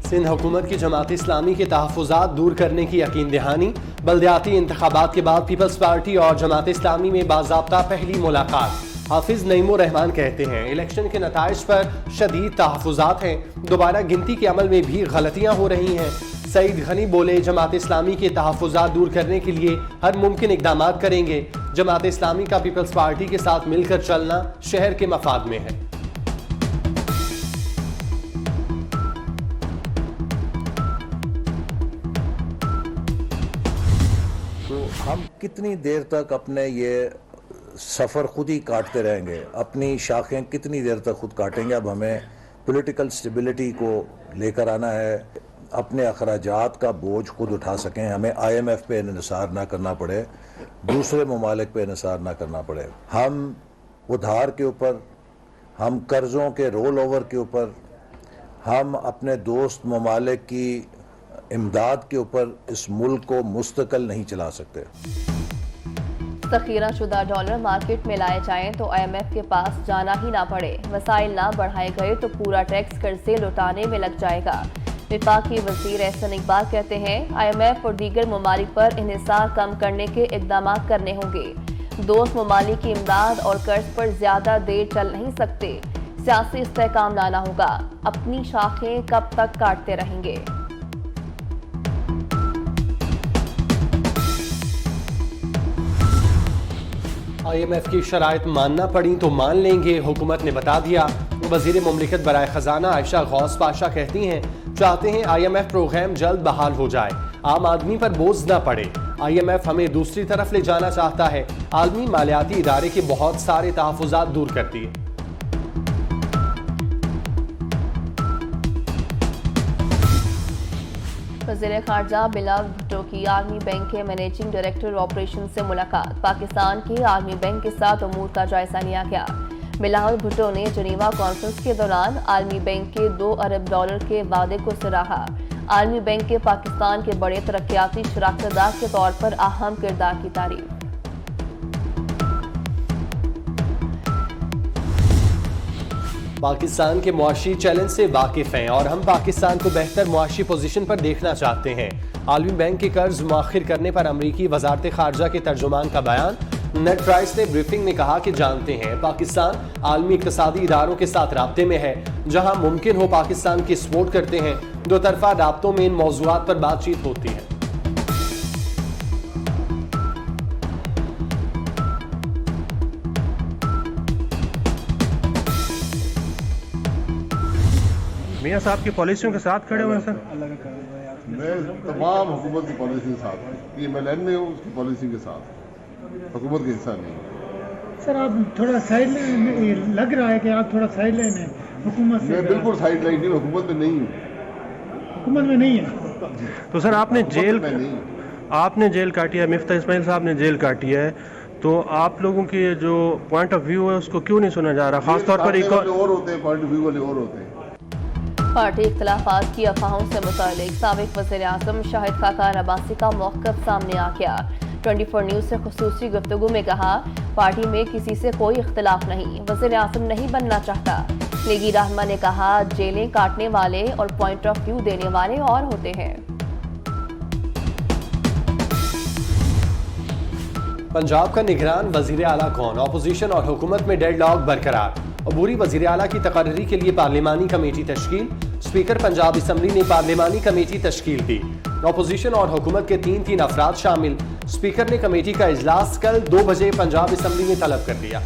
सिंध हुकूमत की जमात इस्लामी के तहफ़्फ़ुज़ात दूर करने की यकीन दहानी। बल्दियाती इंतखाबात के बाद पीपल्स पार्टी और जमात इस्लामी में बाज़ाब्ता पहली मुलाकात। हाफिज नईमुर रहमान कहते हैं इलेक्शन के नताइज पर शदीद तहफ़्फ़ुज़ात हैं, दोबारा गिनती के अमल में भी गलतियाँ हो रही हैं। सईद गनी बोले जमात इस्लामी के तहफ़्फ़ुज़ात दूर करने के लिए हर मुमकिन इक़दाम करेंगे। जमात इस्लामी का पीपल्स पार्टी के साथ मिलकर चलना शहर के मफाद में है। तो हम कितनी देर तक अपने ये सफ़र खुद ही काटते रहेंगे, अपनी शाखें कितनी देर तक खुद काटेंगे। अब हमें पॉलिटिकल स्टेबिलिटी को लेकर आना है, अपने अखराजात का बोझ खुद उठा सकें, हमें IMF पे इन्हिसार ना करना पड़े, दूसरे ममालिक पे इन्हिसार ना करना पड़े। हम उधार के ऊपर, हम कर्ज़ों के रोल ओवर के ऊपर, हम अपने दोस्त ममालिक की इमदाद के ऊपर इस मुल्क को मुस्तकिल नहीं चला सकते। ज़ख़ीरा शुदा डॉलर मार्केट में लाए जाएं तो IMF के पास जाना ही ना पड़े, वसाइल ना बढ़ाए गए तो पूरा टैक्स कर्जे लौटाने में लग जाएगा। विफाकी वज़ीर एहसन इकबाल कहते हैं IMF और दीगर ममालिक पर इन्हिसार कम करने के इक़दाम करने होंगे। दोस्त ममालिक की इमदाद और कर्ज पर ज्यादा देर चल नहीं सकते, सियासी इस्तेहकाम लाना होगा। अपनी शाखें कब तक काटते रहेंगे? IMF की शराइत मानना पड़ी तो मान लेंगे, हुकूमत ने बता दिया। वज़ीर मुमलिकत बराए खजाना आयशा गौस पाशा कहती हैं चाहते हैं IMF प्रोग्राम जल्द बहाल हो जाए, आम आदमी पर बोझ न पड़े। IMF हमें दूसरी तरफ ले जाना चाहता है, आलमी मालियाती इदारे के बहुत सारे तहफ़्फ़ुज़ात दूर करती है। वज़ीर ख़ारजा बिलावल भुट्टो की आर्मी बैंक के मैनेजिंग डायरेक्टर ऑपरेशन से मुलाकात। पाकिस्तान के आर्मी बैंक के साथ उमूर का जायजा लिया गया। बिलावल भुट्टो ने जनीवा कॉन्फ्रेंस के दौरान आर्मी बैंक के $2 अरब के वादे को सराहा। आर्मी बैंक के पाकिस्तान के बड़े तरक्याती शराकतदार के तौर पर अहम किरदार की तारीफ। पाकिस्तान के मुआशी चैलेंज से वाकिफ हैं और हम पाकिस्तान को बेहतर मुआशी पोजीशन पर देखना चाहते हैं। आलमी बैंक के कर्ज मुआखिर करने पर अमरीकी वजारत खारजा के तर्जुमान का बयान। नेड प्राइस ने ब्रीफिंग में कहा कि जानते हैं पाकिस्तान आलमी इक़्तिसादी इदारों के साथ राब्ते में है, जहां मुमकिन हो पाकिस्तान की सपोर्ट करते हैं। दो तरफा राब्तों में इन मौज़ूआत पर बातचीत होती है। मियाँ साहब की पॉलिसियों के साथ खड़े हुए हैं सर? मैं तमाम हुकूमत की पॉलिसी के साथ, PMLN में हूँ, उसकी पॉलिसी के साथ, हुकूमत का हिस्सा नहीं। सर आप थोड़ा साइड लाइन लग रहा है कि आप थोड़ा साइड लाइन है हुकूमत से। मैं बिल्कुल साइड लाइन नहीं, हुकूमत में नहीं हूँ। हुकूमत में नहीं है तो सर आपने जेल काटी है, मिफ्ता इस्माइल साहब ने जेल काटी है, तो आप लोगों की जो पॉइंट ऑफ व्यू है उसको क्यों नहीं सुना जा रहा? खासतौर पर एक और होते हैं, पॉइंट ऑफ व्यू वाले और होते हैं। पार्टी इख्तिलाफात की अफवाहों से मुतालिक साबिक वज़ीर आज़म शाहिद खाकान अब्बासी का मौक़िफ़ सामने आ गया। 24 न्यूज़ से खुसूसी गुफ्तगू में कहा पार्टी में किसी से कोई इख्तिलाफ नहीं, वज़ीर आज़म नहीं बनना चाहता। लीगी रहमा ने कहा जेलें काटने वाले और पॉइंट ऑफ व्यू देने वाले और होते हैं। पंजाब का निगरान वज़ीर आला कौन? अपोजिशन और हुकूमत में डेडलॉक बरकरार। अबूरी वज़ीर आला की तकर्री के लिए पार्लिमानी कमेटी तश्कील। स्पीकर पंजाब असम्बली ने पार्लिमानी कमेटी तश्कील दी। अपोजिशन और हुकूमत के 3 अफराद शामिल। स्पीकर ने कमेटी का इजलास कल 2 बजे पंजाब असम्बली में तलब कर दिया।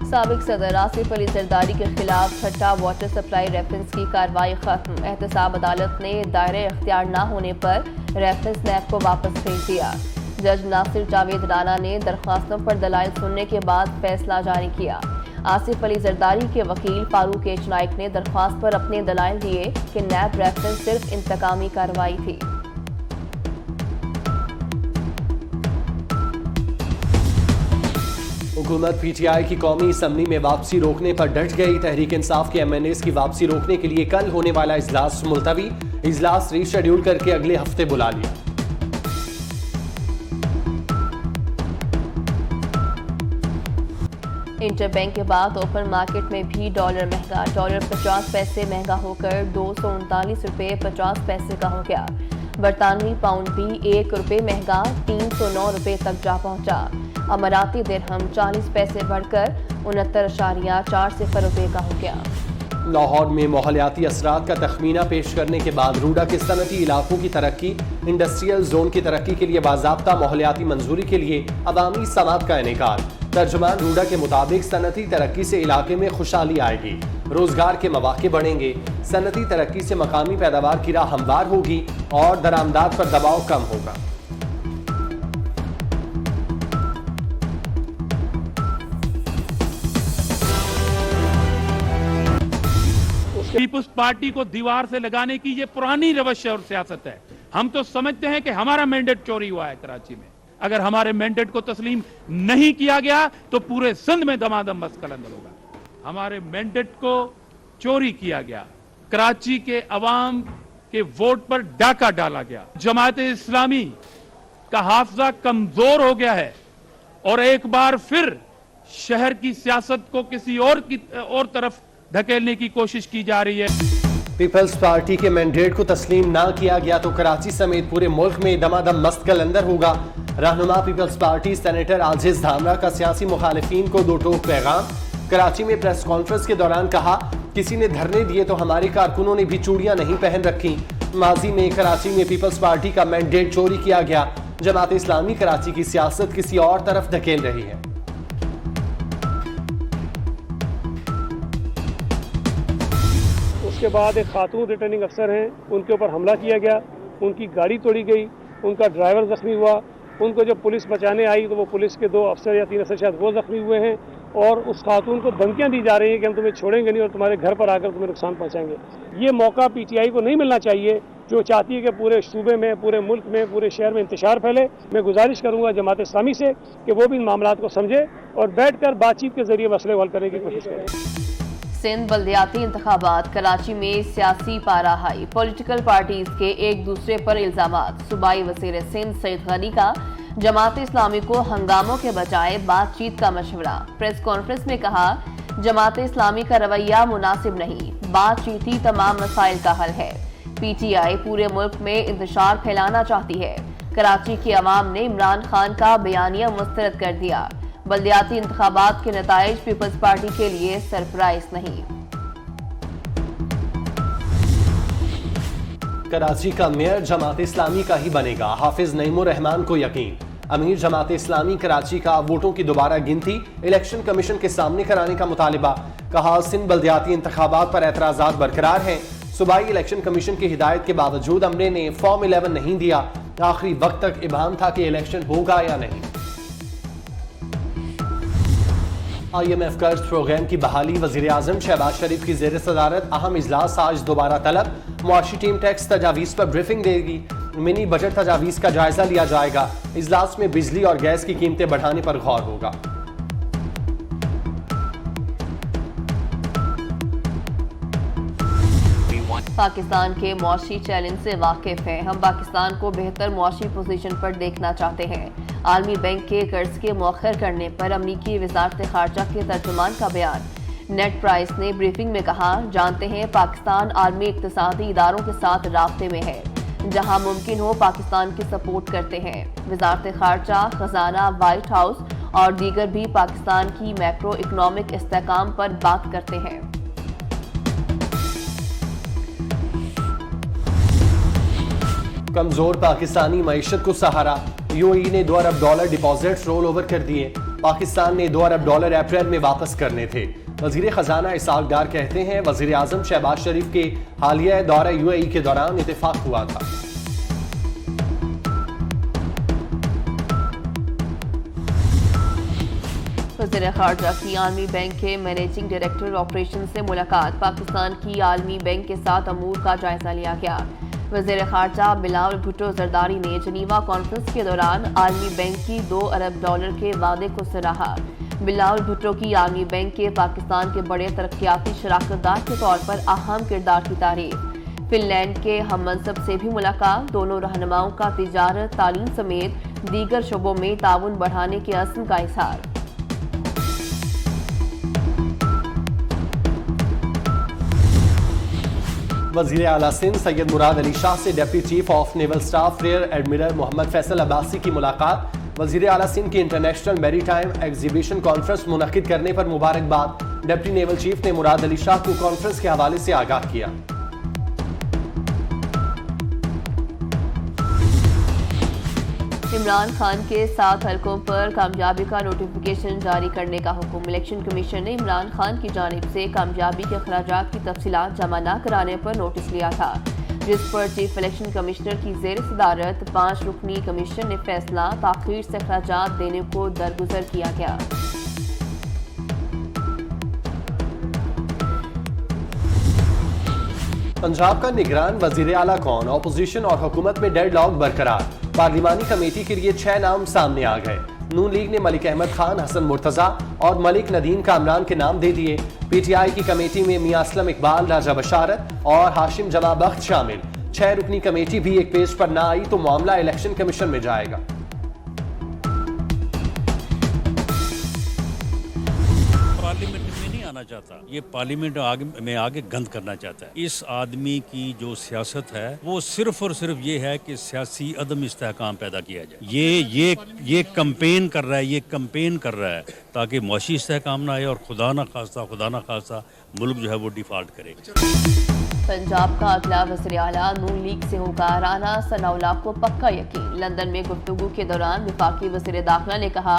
साबिक सदर आसिफ अली जरदारी के खिलाफ छठा वाटर सप्लाई रेफरेंस की कार्रवाई खत्म। एहतसाब अदालत ने दायरे इख्तियार न होने पर रेफरेंस नैब को वापस भेज दिया। जज नासिर जावेद राना ने दरख्वास्तों पर दलाइल सुनने के बाद फैसला जारी किया। आसिफ अली जरदारी के वकील फारूक एच नाइक ने दरख्वास्त पर अपने दलाइल दिए कि नैब रेफरेंस सिर्फ इंतकामी कार्रवाई थी। हुकूमत PTI की कौमी असम्बली में वापसी रोकने पर डट गई। तहरीक इंसाफ के MNAs की वापसी रोकने के लिए कल होने वाला इजलास मुलतवी। इजलास रीशेड्यूल करके अगले हफ्ते बुला लिया। इंटरबैंक के बाद ओपन मार्केट में भी डॉलर महंगा। डॉलर 50 पैसे महंगा होकर 239 रुपये 50 पैसे का हो गया। बरतानवी पाउंड भी 1 रुपये महंगा 309 रुपये तक जा पहुंचा। अमाराती दिरहम 40 पैसे बढ़कर 69.40 रुपये का हो गया। लाहौर में माहौलियाती असरात का तखमीना पेश करने के बाद रूडा के सनती इलाकों की तरक्की, इंडस्ट्रियल जोन की तरक्की के लिए बाज़ाब्ता माहौलियाती मंजूरी के लिए अवामी समात का इनेकार। तर्जुमान रूडा के मुताबिक सनती तरक्की से इलाके में खुशहाली आएगी, रोजगार के मौके बढ़ेंगे, सनती तरक्की से मकामी पैदावार की राह हमवार होगी और दरामदात पर दबाव कम होगा। पीपुल्स पार्टी को दीवार से लगाने की ये पुरानी रवश और सियासत है। हम तो समझते हैं कि हमारा मैंडेट चोरी हुआ है कराची में। अगर हमारे मैंडेट को तस्लीम नहीं किया गया तो पूरे सिंध में दमादम मसकलंदर होगा। हमारे मैंडेट को चोरी किया गया, कराची के अवाम के वोट पर डाका डाला गया। जमात इस्लामी का हाफजा कमजोर हो गया है और एक बार फिर शहर की सियासत को किसी और तरफ धकेलने की कोशिश की जा रही है। पीपल्स पार्टी के मैंडेट को तस्लीम ना किया गया तो कराची समेत पूरे मुल्क में दमादम मस्तकलंदर होगा। रहनुमा पीपल्स पार्टी सेनेटर आजिज धामरा का सियासी मुखालिफिन को दो टोक पैगाम। कराची में प्रेस कॉन्फ्रेंस के दौरान कहा, किसी ने धरने दिए तो हमारे कारकुनों ने भी चूड़ियां नहीं पहन रखी। माजी में कराची में पीपल्स पार्टी का मैंडेट चोरी किया गया। जमात इस्लामी कराची की सियासत किसी और तरफ धकेल रही है। उसके बाद एक खातून रिटर्निंग अफसर हैं, उनके ऊपर हमला किया गया, उनकी गाड़ी तोड़ी गई, उनका ड्राइवर जख्मी हुआ। उनको जब पुलिस बचाने आई तो वो पुलिस के 2 अफसर या 3 अफसर शायद वो जख्मी हुए हैं और उस खातून को धमकियां दी जा रही हैं कि हम तुम्हें छोड़ेंगे नहीं और तुम्हारे घर पर आकर तुम्हें नुकसान पहुंचाएंगे। ये मौका पीटीआई को नहीं मिलना चाहिए, जो चाहती है कि पूरे सूबे में, पूरे मुल्क में, पूरे शहर में इंतशार फैले। मैं गुजारिश करूंगा जमात इस्लामी से कि वो भी इन मामलात को समझे और बैठकर बातचीत के जरिए मसले हल करने की कोशिश करें। सिंध बल्दियाती इंतखाबात, कराची में सियासी पारा हाई, पॉलिटिकल पार्टीज के एक दूसरे पर इल्जामात। सूबाई वज़ीर सिंध सईद गनी का जमात इस्लामी को हंगामों के बजाय बातचीत का मशवरा। प्रेस कॉन्फ्रेंस में कहा, जमात इस्लामी का रवैया मुनासिब नहीं, बातचीत ही तमाम मसाइल का हल है। पीटीआई पूरे मुल्क में इंतशार फैलाना चाहती है। कराची की अवाम ने इमरान खान का बयानिया मुस्तरद कर दिया। बल्दियाती इंतखाबात के नताइज पीपल्स पार्टी के लिए सरप्राइज नहीं। कराची का मेयर जमात इस्लामी का ही बनेगा, हाफिज नईमुर रहमान को यकीन। अमीर जमात इस्लामी कराची का वोटों की दोबारा गिनती इलेक्शन कमीशन के सामने कराने का मुतालिबा। कहा, सिंध बल्दियाती इंतखाबात पर एतराजात बरकरार हैं। सूबाई इलेक्शन कमीशन की हिदायत के बावजूद अमले ने फॉर्म 11 नहीं दिया। आखिरी वक्त तक इबाम था कि इलेक्शन होगा या नहीं। IMF कर्ज प्रोग्राम की बहाली, वज़ीर आज़म शहबाज शरीफ की ज़ेर सदारत अहम इजलास आज दोबारा तलब। मुआशी टीम टैक्स तजावीज़ पर ब्रीफिंग देगी। मिनी बजट तजावीज़ का जायजा लिया जाएगा। इजलास में बिजली और गैस की कीमतें बढ़ाने पर गौर होगा। पाकिस्तान के मुआशी चैलेंज से वाकिफ हैं। हम पाकिस्तान को बेहतर मुआशी पोजीशन पर देखना चाहते हैं। आलमी बैंक के कर्ज के मौखर करने पर अमरीकी वजारत खारजा के तर्जुमान का बयान। नेट प्राइस ने ब्रीफिंग में कहा, जानते हैं पाकिस्तान आलमी इक्तिसादी इदारों के साथ राब्ते में है, जहां मुमकिन हो पाकिस्तान की सपोर्ट करते हैं। वजारत खारजा, खजाना, व्हाइट हाउस और दीगर भी पाकिस्तान की मैक्रो इकनॉमिक इस्तेहकाम पर बात करते हैं। कमजोर पाकिस्तानी मईशत को सहारा, यूएई ने $2 अरब डिपॉजिट्स रोल ओवर कर दिए। पाकिस्तान ने $2 अरब अप्रैल में वापस करने थे। वजीर खजाना इसाक डार कहते हैं, वजीर आजम शहबाज शरीफ के हालिया दौरा यूएई के दौरान इत्तेफाक हुआ था। वज़ीर खारजा की आलमी बैंक के मैनेजिंग डायरेक्टर ऑपरेशन से मुलाकात। पाकिस्तान की आलमी बैंक के साथ अमूर का जायजा लिया गया। वज़ीर खारजा बिलावल भुट्टो जरदारी ने जनीवा कॉन्फ्रेंस के दौरान आलमी बैंक की $2 अरब के वादे को सराहा। बिलावल भुट्टो की आलमी बैंक के पाकिस्तान के बड़े तरक्याती शराकतदार के तौर पर अहम किरदार की तारीफ। फिनलैंड के हम मनसब से भी मुलाकात। दोनों रहनुमाओं का तिजारत, तालीम समेत दीगर शोबों में ताउन बढ़ाने के अज़्म का इज़हार। वजीर आला सिंध सैयद मुराद अली शाह से deputy chief of naval staff rear admiral Mohammad Faisal Abbasi की मुलाकात। वजीर आला सिंध की इंटरनेशनल मैरीटाइम एग्जीबिशन कॉन्फ्रेंस मुनक्किद करने पर मुबारकबाद। डिप्टी नेवल चीफ ने मुराद अली शाह को कॉन्फ्रेंस के हवाले से आगाह किया। इमरान खान के 7 हलकों पर कामयाबी का नोटिफिकेशन जारी करने का हुक्म। इलेक्शन कमीशन ने इमरान खान की जानिब से कामयाबी के अखराजात की तफसीलात जमा न कराने पर नोटिस लिया था, जिस पर चीफ इलेक्शन कमिश्नर की जेर सदारत 5 रुकनी कमीशन ने फैसला ताखीर से अखराजात देने को दरगुजर किया गया। पंजाब का निगरान वजीर आला कौन, ऑपोजिशन और हुकूमत में डेडलॉक बरकरार। पार्लिमानी कमेटी के लिए 6 नाम सामने आ गए। नून लीग ने मलिक अहमद खान, हसन मुर्तजा और मलिक नदीम कामरान के नाम दे दिए। पीटीआई की कमेटी में मियां असलम इकबाल, राजा बशारत और हाशिम जमा बख्त शामिल। 6 रुकनी कमेटी भी एक पेज पर ना आई तो मामला इलेक्शन कमीशन में जाएगा। पार्लियामेंट में नहीं आना चाहता, ये पार्लियामेंट में आगे गंद करना चाहता है। इस आदमी की जो सियासत है वो सिर्फ और सिर्फ ये है कि सियासी अदम इस्तेहकाम पैदा किया जाए। ये कैंपेन कर रहा है ताकि मुआशी इस्तेहकाम ना आए और खुदा ना खास्ता मुल्क जो है वो डिफॉल्ट करे। पंजाब का अगला वज़ीर आला नून लीग से होगा। राना सनाउल्लाह को पक्का यकीन। लंदन में गुफ्तगू के दौरान वफाकी वज़ीर दाखिला ने कहा,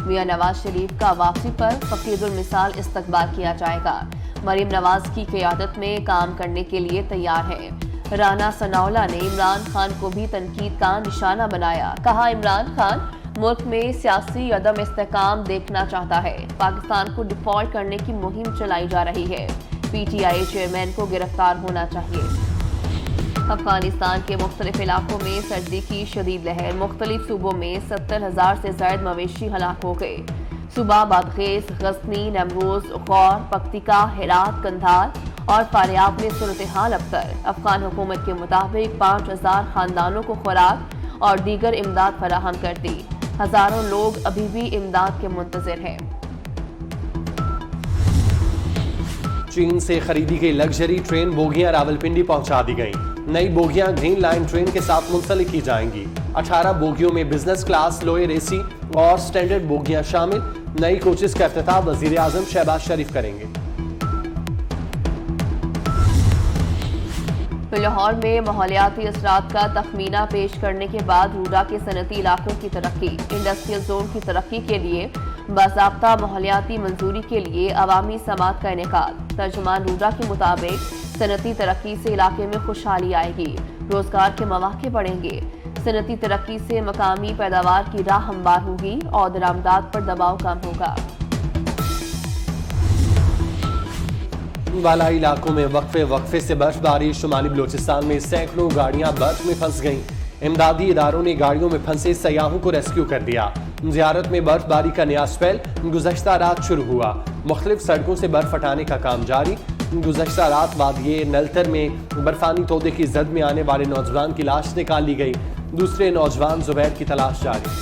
मियां नवाज शरीफ का वापसी पर फकीरुल मिसाल इस्तकबाल किया जाएगा। मरीम नवाज की क़यादत में काम करने के लिए तैयार है। राना सनाउल्लाह ने इमरान खान को भी तनकीद का निशाना बनाया। कहा, इमरान खान मुल्क में सियासी अदम इस्तेहकाम देखना चाहता है। पाकिस्तान को डिफॉल्ट करने की मुहिम चलाई जा रही है। पीटीआई चेयरमैन को गिरफ्तार होना चाहिए। अफगानिस्तान के मुख्तलिफ इलाकों में सर्दी की शदीद लहर। मुख्तलिफ सूबों में 70,000 से ज्यादा मवेशी हलाक हो गए। सूबा बादखेस, गजनी, नमरोज, गौर, पक्तिका, हेरात, कंधार और फारियाब में सूरत हाल अबतर। अफगान हुकूमत के मुताबिक 5,000 खानदानों को खुराक और दीगर इमदाद फराहम कर दी। हजारों लोग अभी भी इमदाद के मुंतजिर हैं। चीन से खरीदी गई लग्जरी ट्रेन बोगियां रावलपिंडी पहुंचा दी गई। नई बोगियां ग्रीन लाइन ट्रेन के साथ मुंसलिक की जाएंगी। 18 बोगियों में बिजनेस क्लास, लोअर एसी और स्टैंडर्ड बोगियां शामिल। नई कोचेस का इफ्तिताह वजीर आजम शहबाज शरीफ करेंगे। लाहौर में माहौलियाती असरात का तखमीना पेश करने के बाद रूडा के सनती इलाकों की तरक्की। इंडस्ट्रियल जोन की तरक्की के लिए बाज़ाब्ता माहौलियाती मंजूरी के लिए अवामी समात का इनेकाद। तर्जुमान रूडा के मुताबिक सनती तरक्की से इलाके में खुशहाली आएगी, रोजगार के मौके बढ़ेंगे। सनती तरक्की से मकामी पैदावार की राह हमवार होगी और दरामदात पर दबाव कम होगा। वाला इलाकों में वक्फे से बर्फबारी। शुमाली बलोचिस्तान में सैकड़ों गाड़ियां बर्फ में फंस गईं। इमदादी इदारों ने गाड़ियों में फंसे सयाहों को रेस्क्यू कर दिया। ज़ियारत में बर्फबारी का नया स्पेल गुज़श्ता रात शुरू हुआ। मुख्तलिफ सड़कों से बर्फ हटाने का काम जारी। गुज़श्ता रात वादिये नलतर में बर्फानी तोदे की जद में आने वाले नौजवान की लाश निकाल ली गई। दूसरे नौजवान जुबैर की तलाश जारी।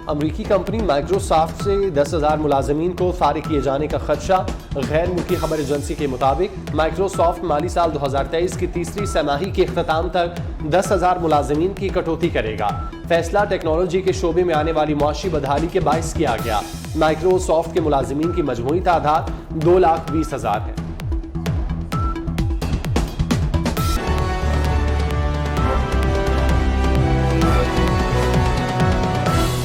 अमरीकी कंपनी माइक्रोसॉफ्ट से 10,000 मुलाजमीन को फारिग किए जाने का खदशा। गैर मुल्की खबर एजेंसी के मुताबिक माइक्रोसॉफ्ट माली साल 2023 की तीसरी तिमाही के इख्तिताम तक 10,000 मुलाजमीन की कटौती करेगा। फैसला टेक्नोलॉजी के शोबे में आने वाली मुआशी बदहाली के बायस किया गया। माइक्रोसॉफ्ट के मुलाजमीन की मजमूई तादाद 2,20,000 है।